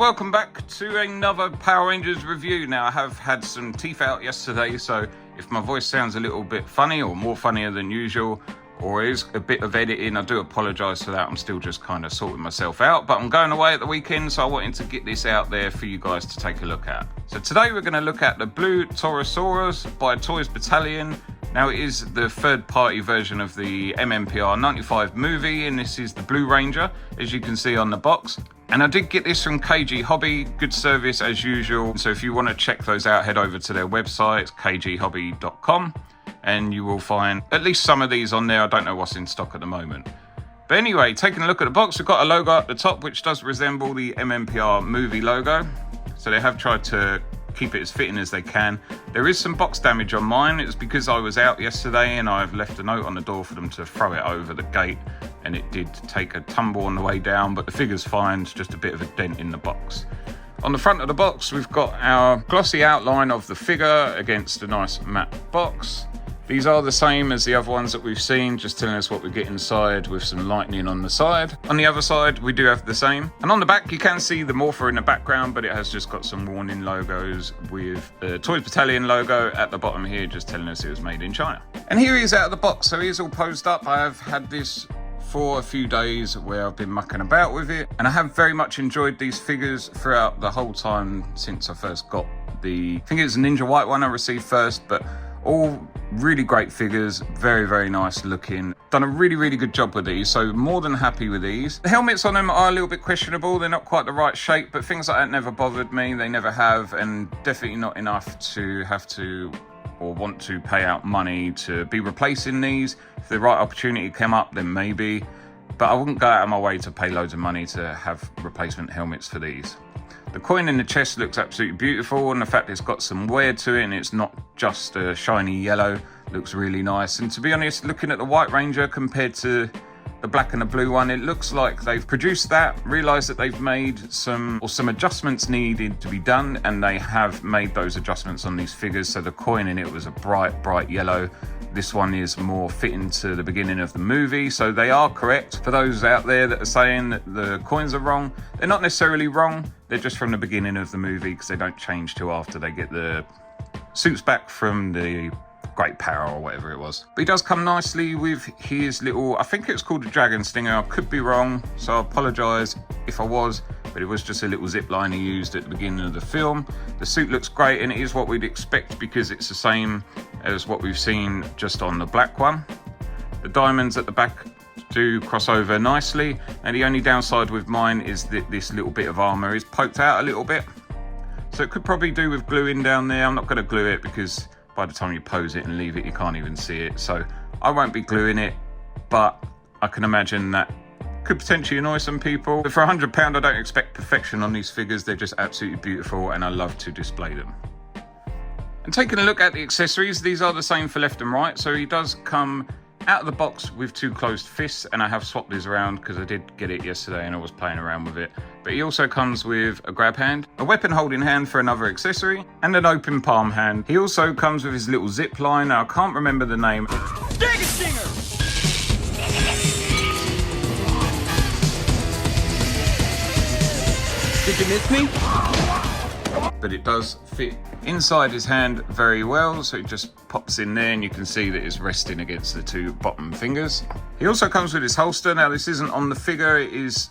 welcome back to another Power Rangers review. Now, I have had some teeth out yesterday, so if my voice sounds a little bit funny or more funnier than usual, or is a bit of editing, I do apologise for that. I'm still just kind of sorting myself out, but I'm going away at the weekend, so I wanted to get this out there for you guys to take a look at. So today we're going to look at the Blue Torosaurus by Toys Battalion. Now, it is the third-party version of the mmpr 95 movie, and this is the Blue Ranger, as you can see on the box. And I did get this from KG Hobby, good service as usual. So if you want to check those out, head over to their website, kghobby.com, and you will find at least some of these on there. I don't know what's in stock at the moment. But anyway, taking a look at the box, we've got a logo at the top, which does resemble the mmpr movie logo. So they have tried to keep it as fitting as they can. There is some box damage on mine. It's because I was out yesterday and I've left a note on the door for them to throw it over the gate, and it did take a tumble on the way down, but the figure's fine. It's just a bit of a dent in the box. On the front of the box, we've got our glossy outline of the figure against a nice matte box. These are the same as the other ones that we've seen, just telling us what we get inside with some lightning on the side. On the other side, we do have the same. And on the back, you can see the morpher in the background, but it has just got some warning logos with the Toys Battalion logo at the bottom here, just telling us it was made in China. And here he is out of the box. So he is all posed up. I have had this for a few days where I've been mucking about with it, and I have very much enjoyed these figures throughout the whole time since I first got I think it was a Ninja White one I received first, but all really great figures, very nice looking. Done a really good job with these, so more than happy with these. The helmets on them are a little bit questionable. They're not quite the right shape, but things like that never bothered me. They never have, and definitely not enough to have to or want to pay out money to be replacing these. If the right opportunity came up, then maybe, but I wouldn't go out of my way to pay loads of money to have replacement helmets for these. The coin in the chest looks absolutely beautiful, and the fact it's got some wear to it and it's not just a shiny yellow looks really nice. And to be honest, looking at the White Ranger compared to the black and the blue one, it looks like they've produced that, realised that they've made some adjustments needed to be done, and they have made those adjustments on these figures. So the coin in it was a bright yellow. This one is more fitting to the beginning of the movie, so they are correct. For those out there that are saying that the coins are wrong, they're not necessarily wrong. They're just from the beginning of the movie, because they don't change till after they get the suits back from the Great Power or whatever it was. But he does come nicely with his little, I think it's called a dragon stinger. I could be wrong, so I apologise if I was, but it was just a little zip line he used at the beginning of the film. The suit looks great, and it is what we'd expect because it's the same as what we've seen just on the black one. The diamonds at the back do cross over nicely, and the only downside with mine is that this little bit of armour is poked out a little bit. So it could probably do with gluing down there. I'm not going to glue it because by the time you pose it and leave it, you can't even see it. So I won't be gluing it, but I can imagine that could potentially annoy some people. But for £100, I don't expect perfection on these figures. They're just absolutely beautiful, and I love to display them. And taking a look at the accessories, these are the same for left and right. So he does come out of the box with two closed fists, and I have swapped these around because I did get it yesterday and I was playing around with it. But he also comes with a grab hand, a weapon holding hand for another accessory, and an open palm hand. He also comes with his little zip line. Now, I can't remember the name. Dragon Stinger! Did you miss me? But it does fit inside his hand very well, so it just pops in there, and you can see that it's resting against the two bottom fingers. He also comes with his holster. Now, this isn't on the figure, it is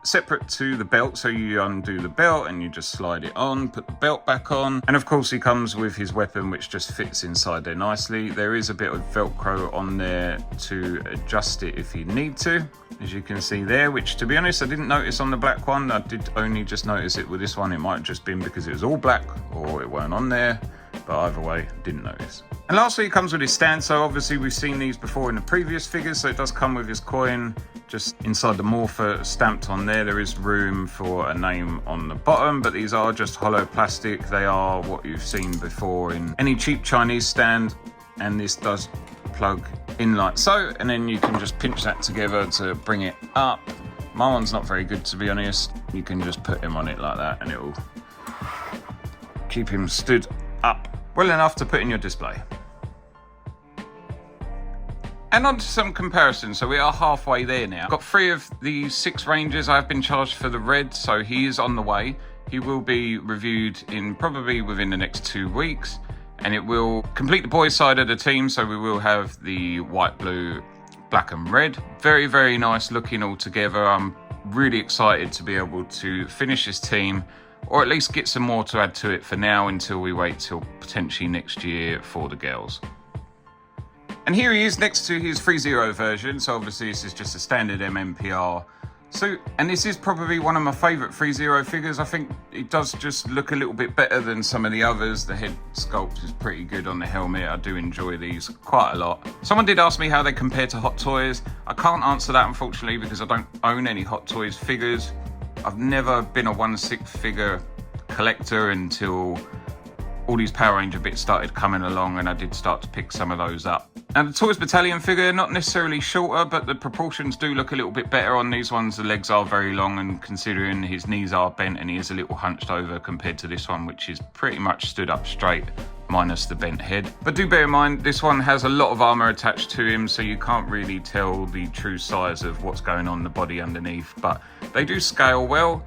separate to the belt, so you undo the belt and you just slide it on, put the belt back on, and of course he comes with his weapon, which just fits inside there nicely. There is a bit of Velcro on there to adjust it if you need to, as you can see there, which, to be honest, I didn't notice on the black one. I did only just notice it with this one. It might have just been because it was all black or it weren't on there, but either way, didn't notice. And lastly, it comes with his stand. So obviously we've seen these before in the previous figures, so it does come with his coin just inside the morpher stamped on there. There is room for a name on the bottom, but these are just hollow plastic. They are what you've seen before in any cheap Chinese stand, and this does plug in like so, and then you can just pinch that together to bring it up. My one's not very good, to be honest. You can just put him on it like that and it will keep him stood up well enough to put in your display. And on to some comparisons. So we are halfway there now. Got 3 of the 6 Rangers. I've been charged for the red, so he is on the way. He will be reviewed in probably within the next 2 weeks, and it will complete the boys side of the team. So we will have the white, blue, black and red. Very, very nice looking all together. I'm really excited to be able to finish this team, or at least get some more to add to it for now until we wait till potentially next year for the girls. And here he is next to his ThreeZero version. So obviously this is just a standard mmpr suit, and this is probably one of my favourite ThreeZero figures. I think it does just look a little bit better than some of the others. The head sculpt is pretty good on the helmet. I do enjoy these quite a lot. Someone did ask me how they compare to Hot Toys. I can't answer that unfortunately because I don't own any Hot Toys figures. I've never been a 1/6 figure collector until all these Power Ranger bits started coming along, and I did start to pick some of those up. Now the Toys Battalion figure, not necessarily shorter, but the proportions do look a little bit better on these ones. The legs are very long, and considering his knees are bent and he is a little hunched over compared to this one, which is pretty much stood up straight, minus the bent head. But do bear in mind, this one has a lot of armor attached to him, so you can't really tell the true size of what's going on in the body underneath, but they do scale well.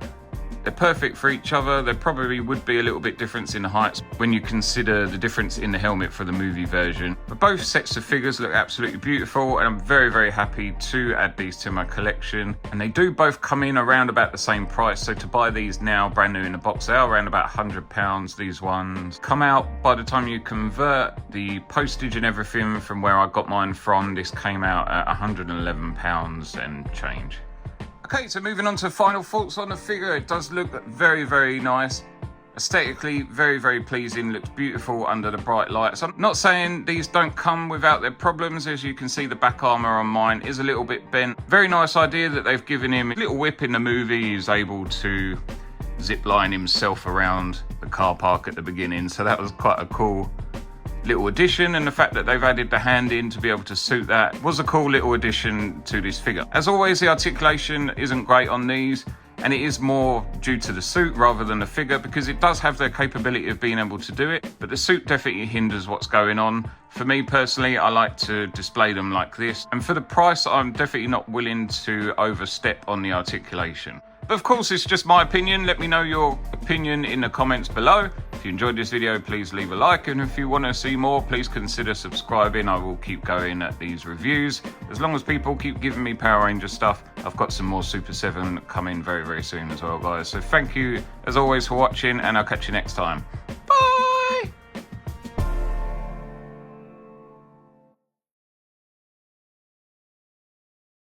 They're perfect for each other. There probably would be a little bit difference in the heights when you consider the difference in the helmet for the movie version. But both sets of figures look absolutely beautiful, and I'm very, very happy to add these to my collection. And they do both come in around about the same price. So to buy these now, brand new in the box, they are around about £100. These ones come out by the time you convert the postage and everything from where I got mine from. This came out at £111 and change. Okay, so moving on to final thoughts on the figure. It does look very, very nice. Aesthetically, very, very pleasing. Looks beautiful under the bright lights. I'm not saying these don't come without their problems. As you can see, the back armor on mine is a little bit bent. Very nice idea that they've given him a little whip in the movie. He's able to zip line himself around the car park at the beginning. So that was quite a cool little addition, and the fact that they've added the hand in to be able to suit that was a cool little addition to this figure. As always, the articulation isn't great on these, and it is more due to the suit rather than the figure, because it does have the capability of being able to do it, but the suit definitely hinders what's going on. For me personally, I like to display them like this, and for the price, I'm definitely not willing to overstep on the articulation. But of course, it's just my opinion. Let me know your opinion in the comments below. If you enjoyed this video, please leave a like. And if you want to see more, please consider subscribing. I will keep going at these reviews. As long as people keep giving me Power Ranger stuff, I've got some more Super 7 coming very, very soon as well, guys. So thank you, as always, for watching, and I'll catch you next time.